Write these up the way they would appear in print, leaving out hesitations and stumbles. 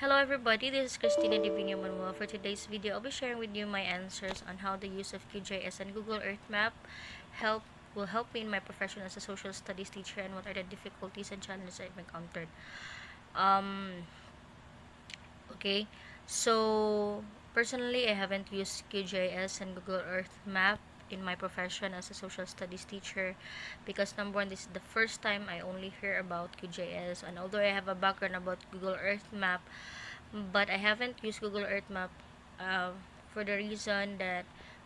Hello everybody, this is Christina Divino Manuel. For today's video, I'll be sharing with you my answers on how the use of QGIS and Google Earth Map help will help me in my profession as a social studies teacher, and what are the difficulties and challenges I've encountered. Um, okay, so personally, I haven't used QGIS and Google Earth Map in my profession as a social studies teacher because number one, this is the first time I only hear about QGIS, and although I have a background about Google Earth Map, but I haven't used Google Earth Map uh, for the reason that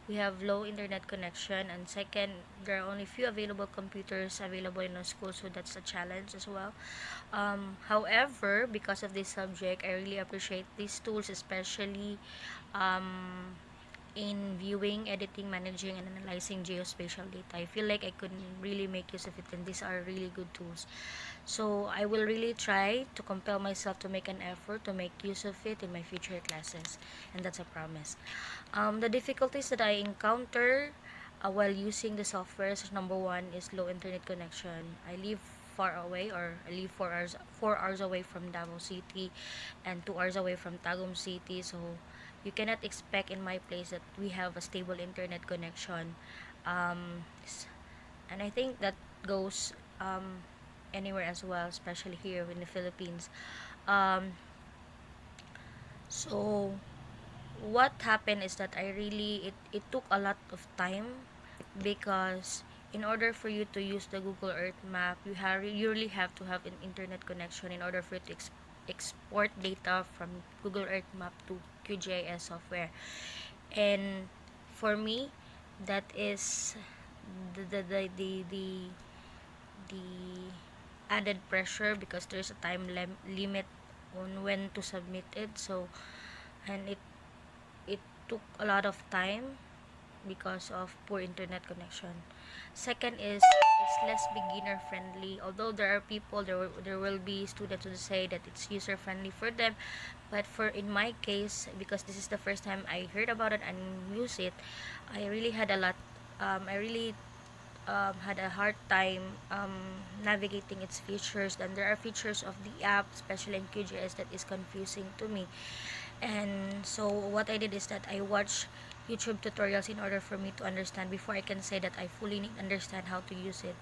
we have low internet connection, and second, there are only few available computers available in our school, so that's a challenge as well. However, because of this subject, I really appreciate these tools, especially um, in viewing, editing, managing, and analyzing geospatial data. I feel like I could really make use of it, and these are really good tools. So I will really try to compel myself to make an effort to make use of it in my future classes, and that's a promise. The difficulties that I encounter while using the software is number one is low internet connection. I live far away, or I live 4 hours away from Davao City and 2 hours away from Tagum City, so you cannot expect in my place that we have a stable internet connection. And I think that goes anywhere as well, especially here in the Philippines. um, so what happened is that it took a lot of time, because in order for you to use the Google Earth Map, you really have to have an internet connection in order for you to export data from Google Earth Map to QGIS software. And for me, that is the the the the, the, the added pressure, because there's a time limit on when to submit it. So, and it took a lot of time because of poor internet connection. Second is it's less beginner friendly. Although there are people, there will be students who say that it's user friendly for them, but for in my case, because this is the first time I heard about it and use it, I really had a lot. I really had a hard time navigating its features. Then there are features of the app, especially in QGIS, that is confusing to me. And so what I did is that I watched YouTube tutorials in order for me to understand before I can say that I fully understand how to use it.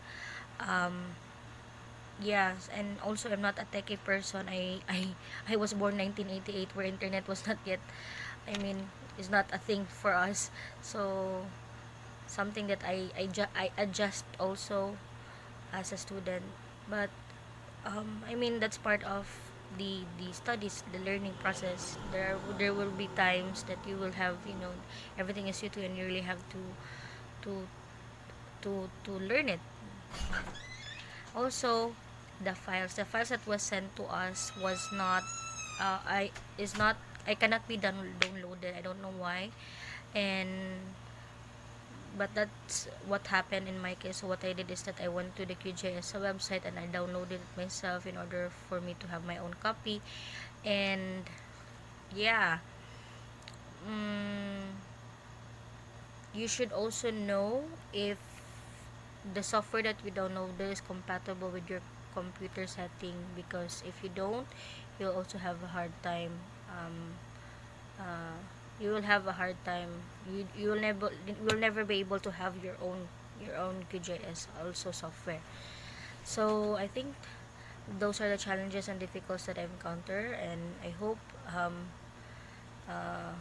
Yes, and also I'm not a techie person. I was born 1988, where internet was not yet, I mean, is not a thing for us. So something that I adjust also as a student. But I mean, that's part of the studies, the learning process. There will be times that you will have, everything is new to you, and you really have to to learn it. Also, the files that was sent to us was not I is not I cannot be downloaded. I don't know why. And but that's what happened in my case. So what I did is that I went to the QGIS website and I downloaded it myself in order for me to have my own copy. And yeah, mm, you should also know if the software that you download is compatible with your computer setting, because if you don't, you'll also have a hard time. um, uh, you will have a hard time. You will never be able to have your own QGIS also software. So I think those are the challenges and difficulties that I encounter, and I hope uh,